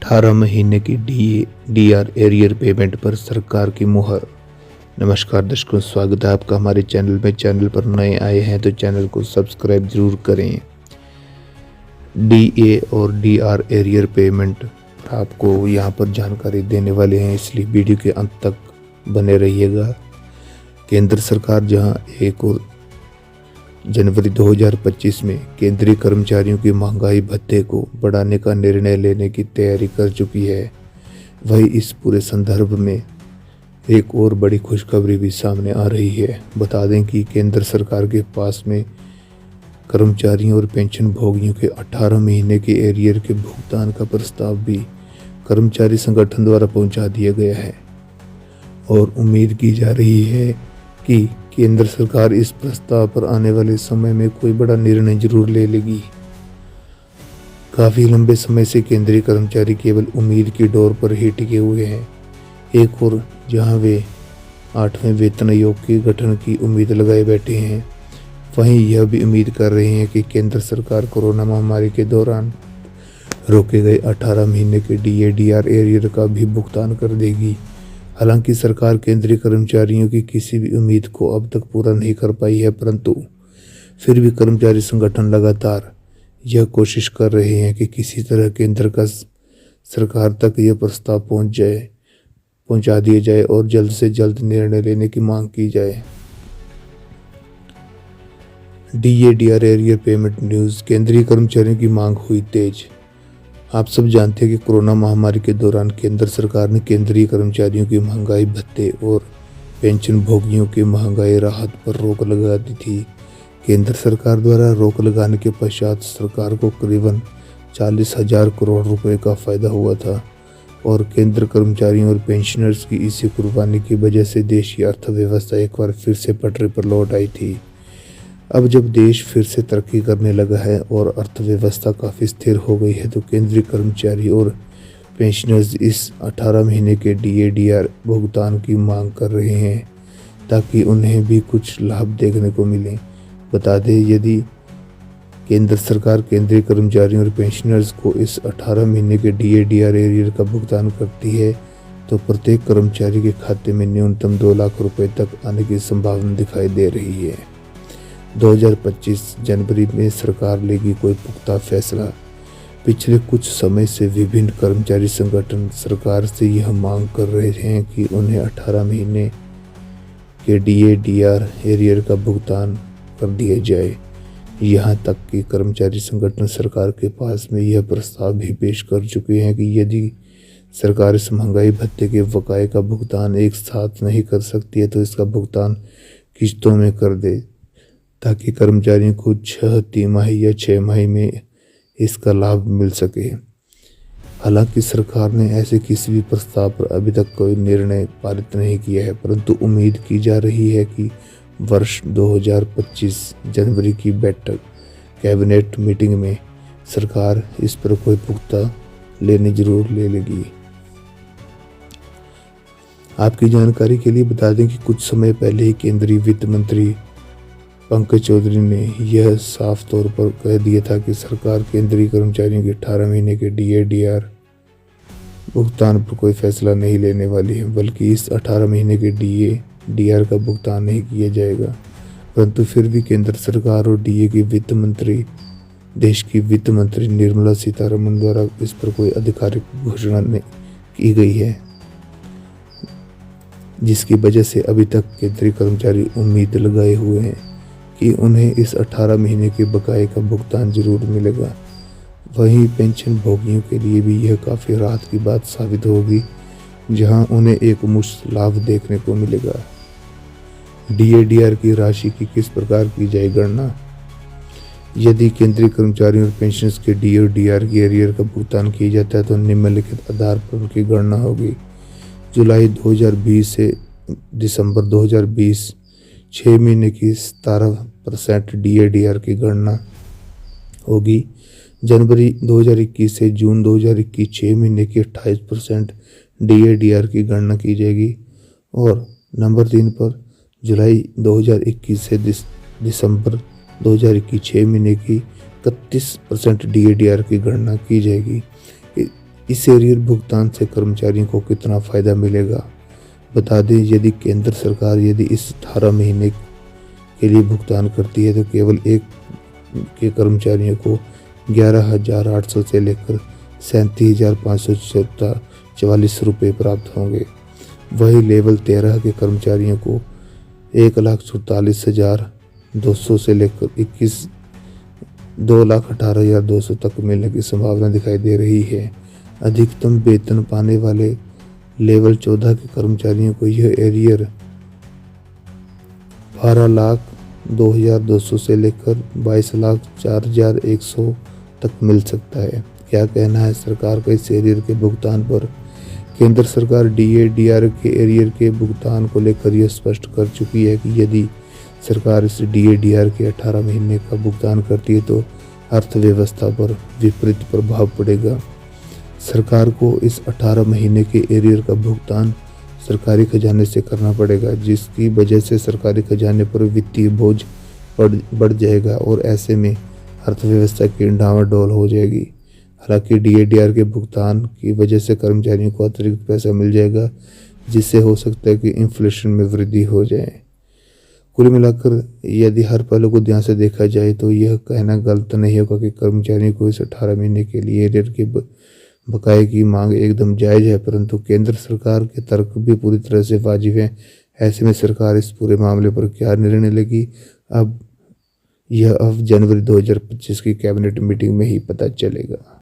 18 महीने की D R arrear payment पर सरकार की मुहर। नमस्कार दर्शकों, स्वागत है आपका हमारे चैनल में। चैनल पर नए आए हैं तो चैनल को सब्सक्राइब जरूर करें। डीए और डीआर एरियर पेमेंट आपको यहां पर जानकारी देने वाले हैं, इसलिए वीडियो के अंत तक बने रहिएगा। केंद्र सरकार जहां 1 जनवरी 2025 में केंद्रीय कर्मचारियों की महंगाई भत्ते को बढ़ाने का निर्णय लेने की तैयारी कर चुकी है, वहीं इस पूरे संदर्भ में एक और बड़ी खुशखबरी भी सामने आ रही है। बता दें कि केंद्र सरकार के पास में कर्मचारियों और पेंशन भोगियों के 18 महीने के एरियर के भुगतान का प्रस्ताव भी कर्मचारी संगठन द्वारा पहुंचा दिया गया है और उम्मीद की जा रही है कि केंद्र सरकार इस प्रस्ताव पर आने वाले समय में कोई बड़ा निर्णय जरूर ले लेगी। काफी लंबे समय से केंद्रीय कर्मचारी केवल उम्मीद की डोर पर ही टिके हुए हैं। एक और जहां वे 8वें वेतन आयोग के गठन की उम्मीद लगाए बैठे हैं, वहीं यह भी उम्मीद कर रहे हैं कि केंद्र सरकार कोरोना महामारी के दौरान रोके गए 18 महीने के डीआर एरियर का भी भुगतान कर देगी। हालांकि सरकार केंद्रीय कर्मचारियों की किसी भी उम्मीद को अब तक पूरा नहीं कर पाई है, परंतु फिर भी कर्मचारी संगठन लगातार यह कोशिश कर रहे हैं कि किसी तरह केंद्र का सरकार तक यह प्रस्ताव पहुंचा दिया जाए और जल्द से जल्द निर्णय लेने की मांग की जाए। DR arrear payment news. केंद्रीय कर्मचारियों की मांग हुई तेज। आप सब जानते हैं कि कोरोना महामारी के दौरान केंद्र सरकार ने केंद्रीय कर्मचारियों की महंगाई भत्ते और पेंशन भोगियों की महंगाई राहत पर रोक लगा दी थी। केंद्र सरकार द्वारा रोक लगाने के पश्चात सरकार को करीबन 40,000 करोड़ रुपए का फायदा हुआ था और केंद्र कर्मचारियों और पेंशनर्स की इसी कुर्बानी की वजह से देश की अर्थव्यवस्था एक बार फिर से पटरी पर लौट आई थी। अब जब देश फिर से तरक्की करने लगा है और अर्थव्यवस्था काफ़ी स्थिर हो गई है, तो केंद्रीय कर्मचारी और पेंशनर्स इस 18 महीने के डीआर भुगतान की मांग कर रहे हैं ताकि उन्हें भी कुछ लाभ देखने को मिले। बता दें, यदि केंद्र सरकार केंद्रीय कर्मचारियों और पेंशनर्स को इस 18 महीने के डीआर एरियर का भुगतान करती है तो प्रत्येक कर्मचारी के खाते में न्यूनतम 2 लाख रुपए तक आने की संभावना दिखाई दे रही है। 2025 जनवरी में सरकार लेगी कोई पुख्ता फैसला। पिछले कुछ समय से विभिन्न कर्मचारी संगठन सरकार से यह मांग कर रहे हैं कि उन्हें 18 महीने के डीआर एरियर का भुगतान कर दिया जाए। यहाँ तक कि कर्मचारी संगठन सरकार के पास में यह प्रस्ताव भी पेश कर चुके हैं कि यदि सरकार इस महंगाई भत्ते के बकाये का भुगतान एक साथ नहीं कर सकती है तो इसका भुगतान किश्तों में कर दे, ताकि कर्मचारियों को 6 तिमाही या 6 माही में इसका लाभ मिल सके। हालांकि सरकार ने ऐसे किसी भी प्रस्ताव पर अभी तक कोई निर्णय पारित नहीं किया है, परंतु उम्मीद की जा रही है कि वर्ष 2025 जनवरी की बैठक कैबिनेट मीटिंग में सरकार इस पर कोई पुख्ता निर्णय जरूर ले लेगी। आपकी जानकारी के लिए बता दें कि कुछ समय पहले ही केंद्रीय वित्त मंत्री पंकज चौधरी ने यह साफ तौर पर कह दिया था कि सरकार केंद्रीय कर्मचारियों के 18 महीने के डीआर भुगतान पर कोई फैसला नहीं लेने वाली है, बल्कि इस 18 महीने के डीआर का भुगतान नहीं किया जाएगा। परंतु फिर भी केंद्र सरकार और देश की वित्त मंत्री निर्मला सीतारमण द्वारा इस पर कोई आधिकारिक घोषणा नहीं की गई है, जिसकी वजह से अभी तक केंद्रीय कर्मचारी उम्मीद लगाए हुए हैं कि उन्हें इस 18 महीने के बकाये का भुगतान जरूर मिलेगा। वहीं पेंशन भोगियों के लिए भी यह काफ़ी राहत की बात साबित होगी, जहां उन्हें एक मुश्त लाभ देखने को मिलेगा। डीआर की राशि की किस प्रकार की जाए गणना। यदि केंद्रीय कर्मचारियों और पेंशनर्स के डीआर की एरियर का भुगतान किया जाता है तो निम्नलिखित आधार पर उनकी गणना होगी। जुलाई 2020 से दिसंबर 2020 6 महीने की 17% डीआर की गणना होगी। जनवरी 2021 से जून 2021 6 महीने की 28% डीआर की गणना की जाएगी और नंबर 3 पर जुलाई 2021 से दिसंबर 2021 6 महीने की 31% डीआर की गणना की जाएगी। इस एरियर भुगतान से कर्मचारियों को कितना फ़ायदा मिलेगा? बता दें, यदि केंद्र सरकार यदि इस 18 महीने के लिए भुगतान करती है तो केवल एक के कर्मचारियों को 11,800 से लेकर 37,544 रुपये प्राप्त होंगे। वही लेवल 13 के कर्मचारियों को 1,44,200 से लेकर 2,18,200 तक मिलने की संभावना दिखाई दे रही है। अधिकतम वेतन पाने वाले लेवल 14 के कर्मचारियों को यह एरियर 12,02,200 से लेकर 22,04,100 तक मिल सकता है। क्या कहना है सरकार का इस एरियर के भुगतान पर? केंद्र सरकार डीए डीआर के एरियर के भुगतान को लेकर यह स्पष्ट कर चुकी है कि यदि सरकार इस डीए डीआर के 18 महीने का भुगतान करती है तो अर्थव्यवस्था पर विपरीत प्रभाव पड़ेगा। सरकार को इस 18 महीने के एरियर का भुगतान सरकारी खजाने से करना पड़ेगा, जिसकी वजह से सरकारी खजाने पर वित्तीय बोझ बढ़ जाएगा और ऐसे में अर्थव्यवस्था की डामाडोल हो जाएगी। हालांकि डीएडीआर के भुगतान की वजह से कर्मचारियों को अतिरिक्त पैसा मिल जाएगा, जिससे हो सकता है कि इन्फ्लेशन में वृद्धि हो जाए। कुल मिलाकर यदि हर पहलू को ध्यान से देखा जाए तो यह कहना गलत नहीं होगा कि कर्मचारियों को इस 18 महीने के लिए एरियर के बकाये की मांग एकदम जायज़ है, परंतु केंद्र सरकार के तर्क भी पूरी तरह से वाजिब हैं। ऐसे में सरकार इस पूरे मामले पर क्या निर्णय लेगी, अब जनवरी 2025 की कैबिनेट मीटिंग में ही पता चलेगा।